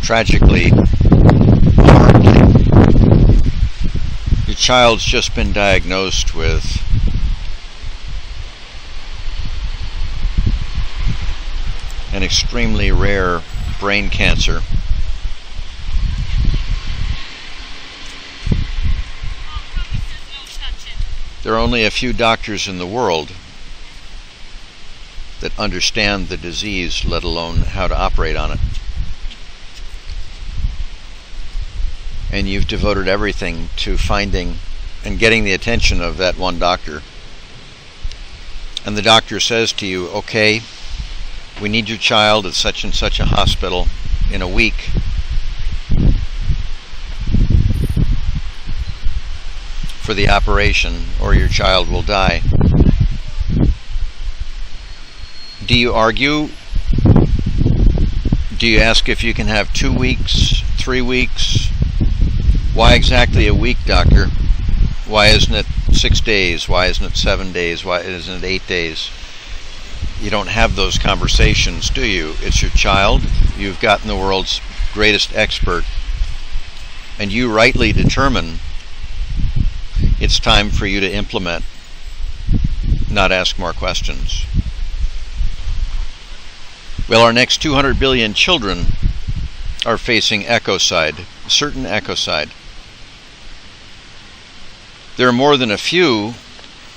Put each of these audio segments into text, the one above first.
tragically, horribly. Your child's just been diagnosed with an extremely rare brain cancer. There are only a few doctors in the world that understand the disease, let alone how to operate on it. And you've devoted everything to finding and getting the attention of that one doctor. And the doctor says to you, okay, we need your child at such and such a hospital in a week. For the operation, or your child will die. Do you argue? Do you ask if you can have 2 weeks, 3 weeks? Why exactly a week, doctor? Why isn't it 6 days? Why isn't it 7 days? Why isn't it 8 days? You don't have those conversations, do you? It's your child. You've gotten the world's greatest expert, and you rightly determine it's time for you to implement, not ask more questions. Well, our next 200 billion children are facing ecocide, certain ecocide. There are more than a few.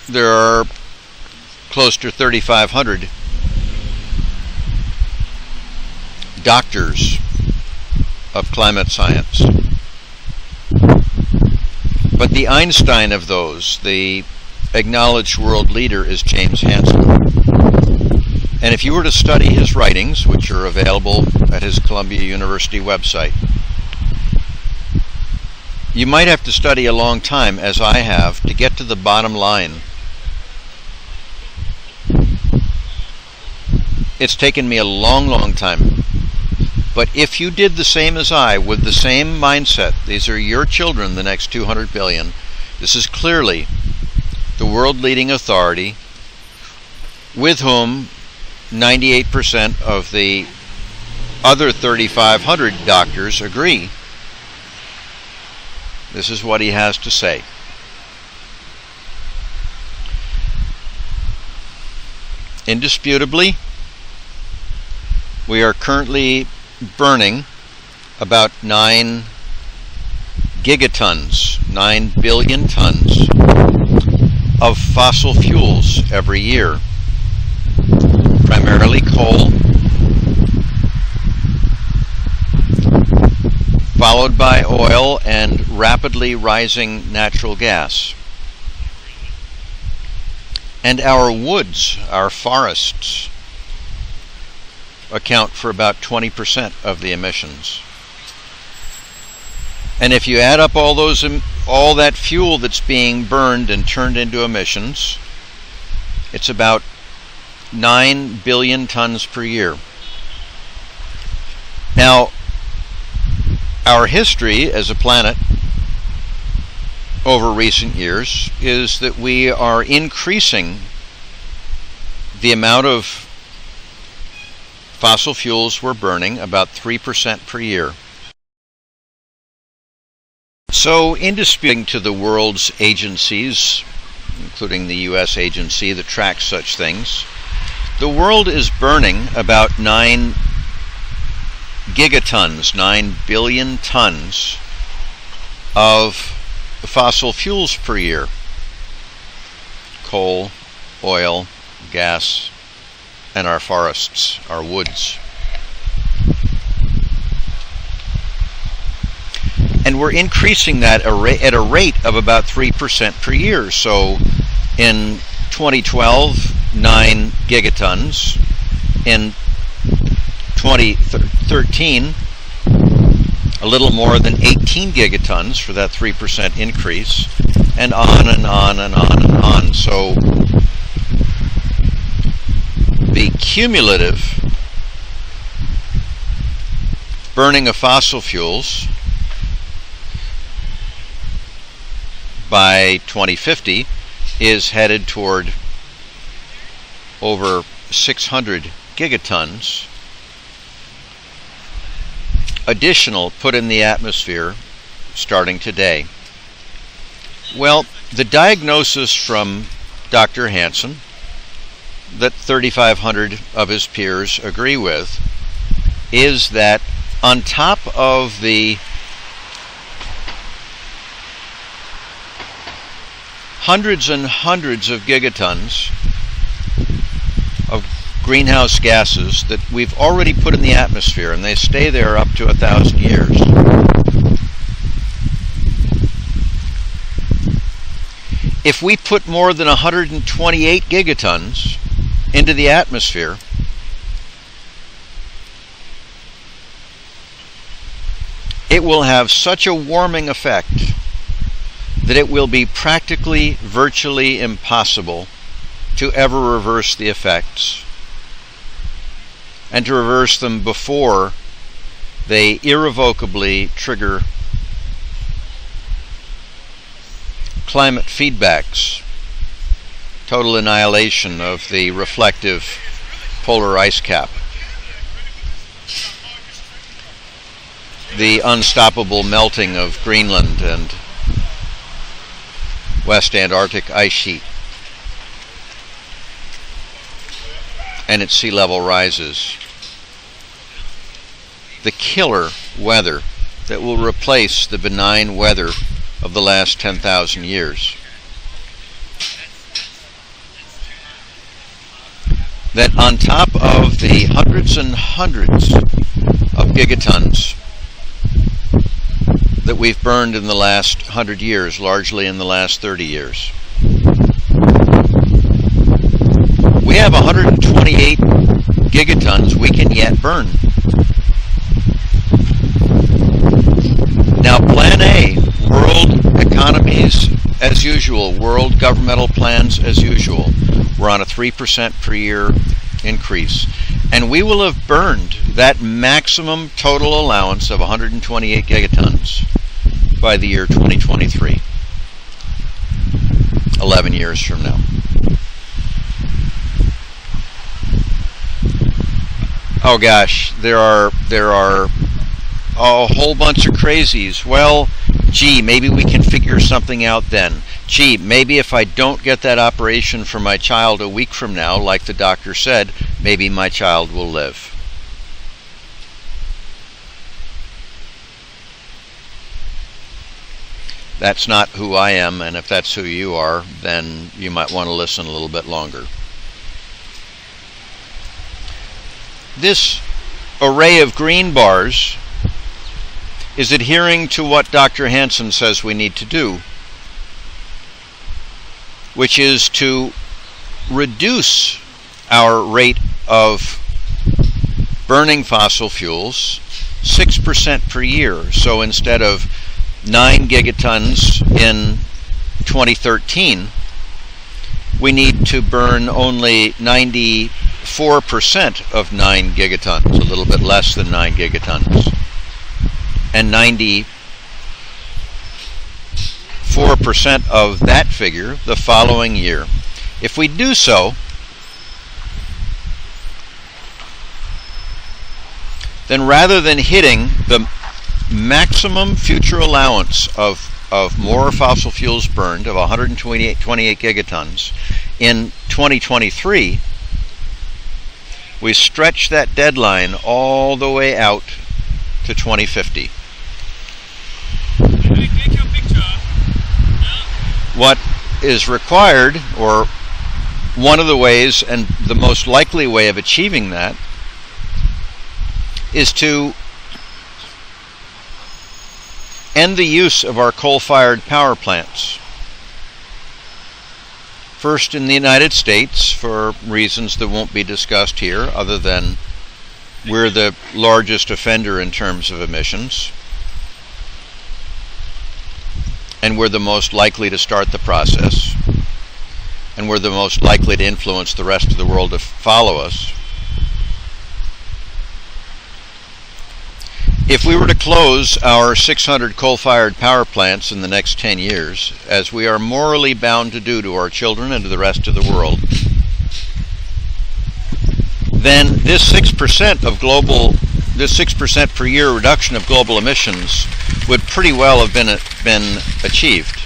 There are close to 3,500 doctors of climate science. But the Einstein of those, the acknowledged world leader, is James Hansen. And if you were to study his writings, which are available at his Columbia University website, you might have to study a long time, as I have, to get to the bottom line. It's taken me a long, long time. But if you did the same as I, with the same mindset, these are your children, the next 200 billion, this is clearly the world-leading authority with whom 98% of the other 3,500 doctors agree. This is what he has to say. Indisputably, we are currently burning about 9 gigatons, 9 billion tons of fossil fuels every year, primarily coal, followed by oil and rapidly rising natural gas. And our woods, our forests, account for about 20% of the emissions. And if you add up all that fuel that's being burned and turned into emissions, it's about 9 billion tons per year. Now, our history as a planet over recent years is that we are increasing the amount of fossil fuels we're burning about 3% per year. So, indisputing to the world's agencies, including the U.S. agency that tracks such things, the world is burning about 9 gigatons, 9 billion tons of fossil fuels per year. Coal, oil, gas, and our forests, our woods. And we're increasing that at a rate of about 3% per year. So in 2012, 9 gigatons. In 2013, a little more than 18 gigatons for that 3% increase, and on and on and on and on. So the cumulative burning of fossil fuels by 2050 is headed toward over 600 gigatons additional put in the atmosphere starting today? Well, the diagnosis from Dr. Hansen that 3,500 of his peers agree with is that on top of the hundreds and hundreds of gigatons of greenhouse gases that we've already put in the atmosphere, and they stay there up to 1,000 years. If we put more than 128 gigatons into the atmosphere, it will have such a warming effect that it will be practically, virtually impossible to ever reverse the effects, and to reverse them before they irrevocably trigger climate feedbacks, total annihilation of the reflective polar ice cap, the unstoppable melting of Greenland and West Antarctic ice sheet, and its sea level rises. The killer weather that will replace the benign weather of the last 10,000 years. That on top of the hundreds and hundreds of gigatons that we've burned in the last 100 years, largely in the last 30 years, we have 128 gigatons we can yet burn. Now, Plan A, world economies as usual, world governmental plans as usual, we're on a 3% per year increase. And we will have burned that maximum total allowance of 128 gigatons by the year 2023, 11 years from now. Oh gosh, there are a whole bunch of crazies. Well, gee, maybe we can figure something out then. Gee, maybe if I don't get that operation for my child a week from now, like the doctor said, maybe my child will live. That's not who I am, and if that's who you are, then you might want to listen a little bit longer. This array of green bars is adhering to what Dr. Hansen says we need to do, which is to reduce our rate of burning fossil fuels 6% per year. So instead of 9 gigatons in 2013, we need to burn only 94% of 9 gigatons, a little bit less than 9 gigatons, and 94% of that figure the following year. If we do so, then rather than hitting the maximum future allowance of more fossil fuels burned of 128 gigatons in 2023, we stretch that deadline all the way out to 2050. What is required, or one of the ways and the most likely way of achieving that, is to end the use of our coal-fired power plants. First in the United States, for reasons that won't be discussed here, other than we're the largest offender in terms of emissions, and we're the most likely to start the process, and we're the most likely to influence the rest of the world to follow us. If we were to close our 600 coal-fired power plants in the next 10 years, as we are morally bound to do to our children and to the rest of the world, then this 6% of global this 6% per year reduction of global emissions would pretty well have been achieved.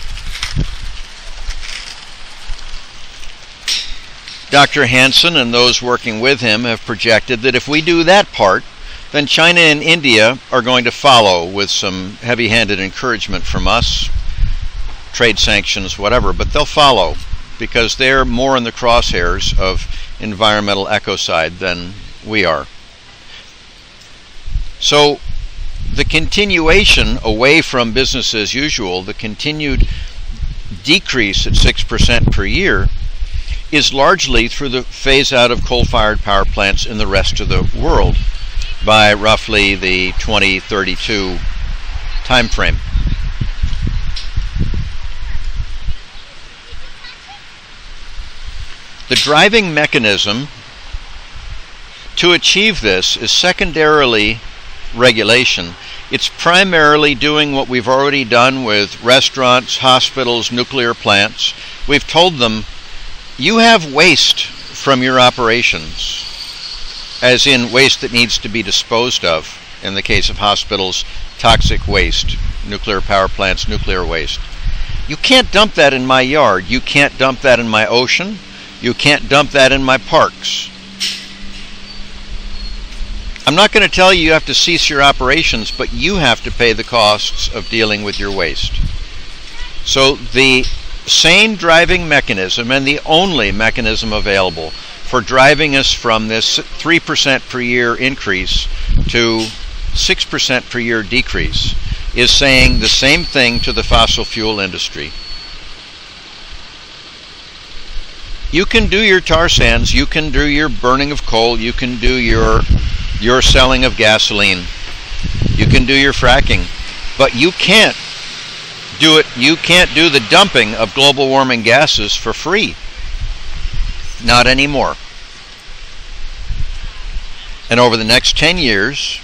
Dr. Hansen and those working with him have projected that if we do that part, then China and India are going to follow with some heavy-handed encouragement from us, trade sanctions, whatever, but they'll follow because they're more in the crosshairs of environmental ecocide than we are. So the continuation away from business as usual, the continued decrease at 6% per year, is largely through the phase out of coal-fired power plants in the rest of the world by roughly the 2032 time frame. The driving mechanism to achieve this is secondarily regulation. It's primarily doing what we've already done with restaurants, hospitals, nuclear plants. We've told them, you have waste from your operations, as in waste that needs to be disposed of. In the case of hospitals, toxic waste, nuclear power plants, nuclear waste. You can't dump that in my yard. You can't dump that in my ocean. You can't dump that in my parks. I'm not going to tell you you have to cease your operations, but you have to pay the costs of dealing with your waste. So the sane driving mechanism, and the only mechanism available for driving us from this 3% per year increase to 6% per year decrease, is saying the same thing to the fossil fuel industry. You can do your tar sands, you can do your burning of coal, you can do your selling of gasoline, you can do your fracking, but you can't do the dumping of global warming gases for free. Not anymore. And over the next 10 years,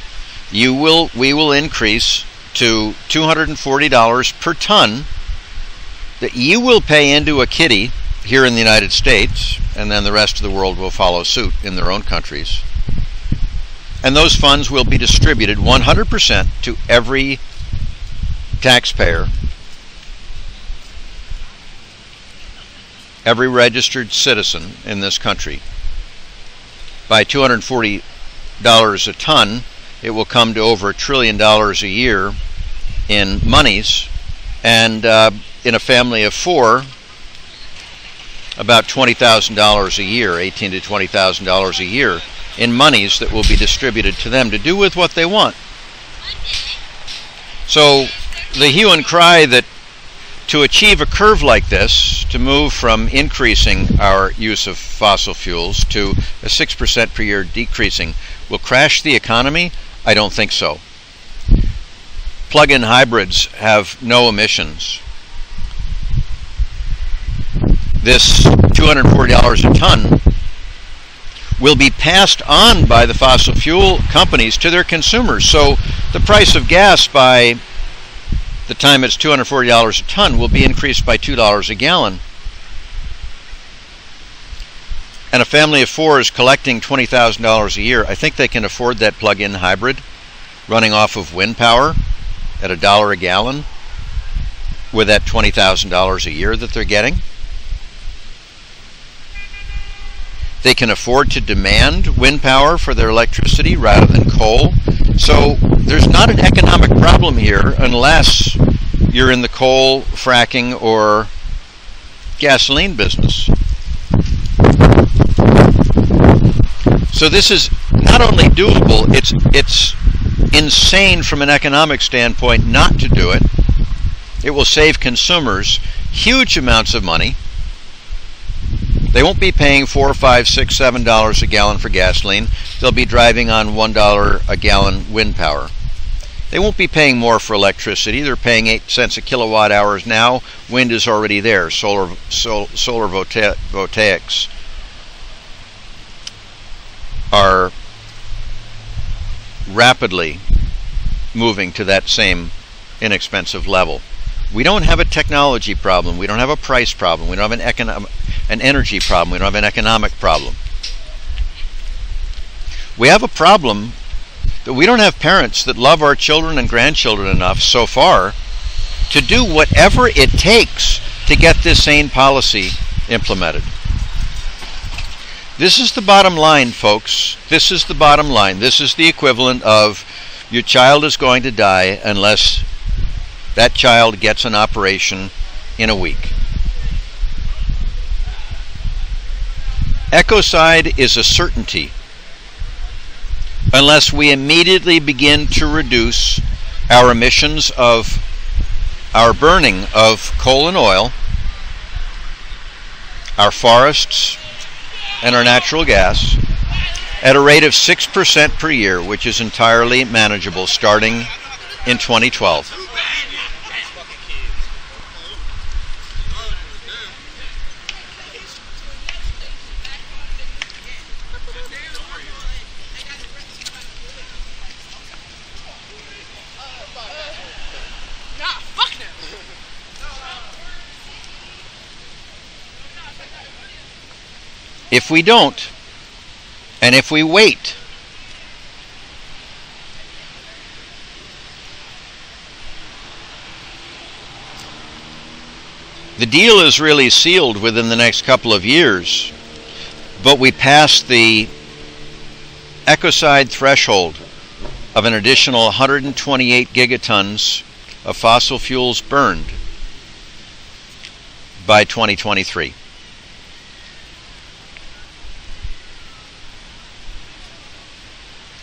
we will increase to $240 per ton that you will pay into a kitty here in the United States, and then the rest of the world will follow suit in their own countries. And those funds will be distributed 100% to every taxpayer, every registered citizen in this country. By $240 a ton, it will come to over $1 trillion a year in monies, and in a family of four, about $20,000 a year, $18,000 to $20,000 a year in monies that will be distributed to them to do with what they want. So the hue and cry that to achieve a curve like this, to move from increasing our use of fossil fuels to a 6% per year decreasing, will crash the economy? I don't think so. Plug-in hybrids have no emissions. This $240 a ton will be passed on by the fossil fuel companies to their consumers. So the price of gas by the time it's $240 a ton will be increased by $2 a gallon. And a family of four is collecting $20,000 a year. I think they can afford that plug-in hybrid running off of wind power at $1 a gallon with that $20,000 a year that they're getting. They can afford to demand wind power for their electricity rather than coal. So there's not an economic problem here unless you're in the coal, fracking, or gasoline business. So this is not only doable, it's insane from an economic standpoint not to do it. It will save consumers huge amounts of money. They won't be paying $4, $5, $6, $7 a gallon for gasoline. They'll be driving on $1 a gallon wind power. They won't be paying more for electricity. They're paying 8 cents a kilowatt hours now. Wind is already there. Solar voltaics are rapidly moving to that same inexpensive level. We don't have a technology problem. We don't have a price problem. We don't have an energy problem. We don't have an economic problem. We have a problem that we don't have parents that love our children and grandchildren enough so far to do whatever it takes to get this sane policy implemented. This is the bottom line, folks. This is the bottom line. This is the equivalent of your child is going to die unless that child gets an operation in a week. Ecocide is a certainty unless we immediately begin to reduce our emissions of our burning of coal and oil, our forests, and our natural gas at a rate of 6% per year, which is entirely manageable starting in 2012. If we don't, and if we wait, the deal is really sealed within the next couple of years, but we pass the Ecocide threshold of an additional 128 gigatons of fossil fuels burned by 2023.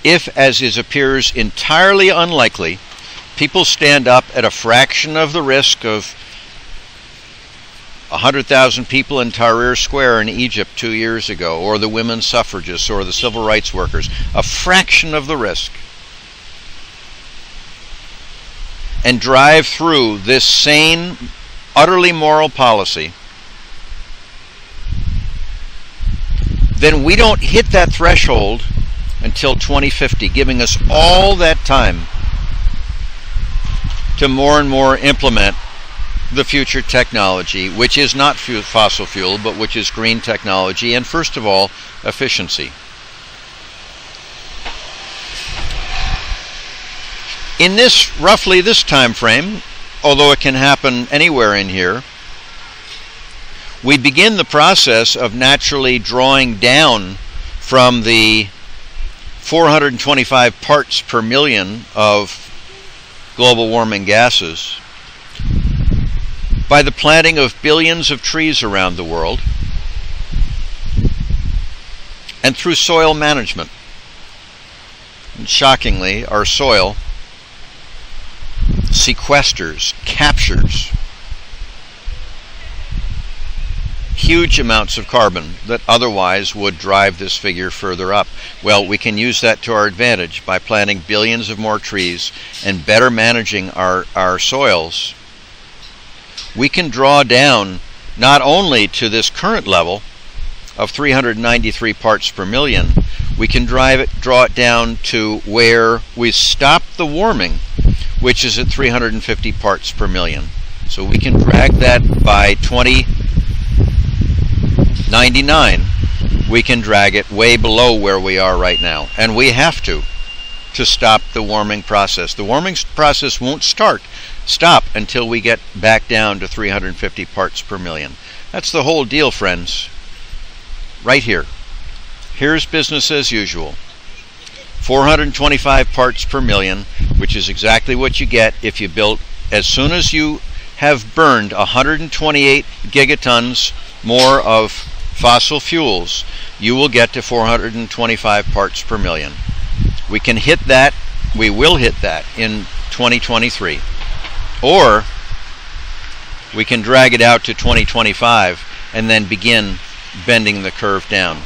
If, as it appears entirely unlikely, people stand up at a fraction of the risk of 100,000 people in Tahrir Square in Egypt 2 years ago, or the women's suffragists, or the civil rights workers, a fraction of the risk, and drive through this sane, utterly moral policy, then we don't hit that threshold until 2050, giving us all that time to more and more implement the future technology, which is not fossil fuel, but which is green technology, and first of all, efficiency. In this, roughly this time frame, although it can happen anywhere in here, we begin the process of naturally drawing down from the 425 parts per million of global warming gases by the planting of billions of trees around the world and through soil management. And shockingly, our soil sequesters, captures huge amounts of carbon that otherwise would drive this figure further up. Well, we can use that to our advantage by planting billions of more trees and better managing our soils. We can draw down not only to this current level of 393 parts per million, we can draw it down to where we stop the warming, which is at 350 parts per million. So we can drag that by 2099. We can drag it way below where we are right now. And we have to stop the warming process. The warming process won't stop until we get back down to 350 parts per million. That's the whole deal, friends. Right here. Here's business as usual. 425 parts per million, which is exactly what you get if you build, as soon as you have burned 128 gigatons more of fossil fuels, you will get to 425 parts per million. We can hit that, we will hit that in 2023. Or we can drag it out to 2025 and then begin bending the curve down.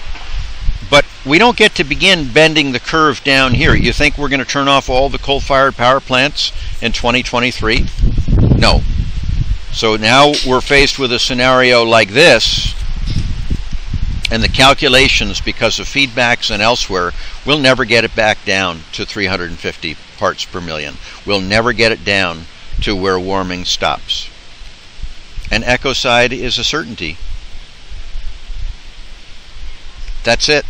But we don't get to begin bending the curve down here. You think we're going to turn off all the coal-fired power plants in 2023? No. So now we're faced with a scenario like this, and the calculations, because of feedbacks and elsewhere, we'll never get it back down to 350 parts per million. We'll never get it down to where warming stops. And ecocide is a certainty. That's it.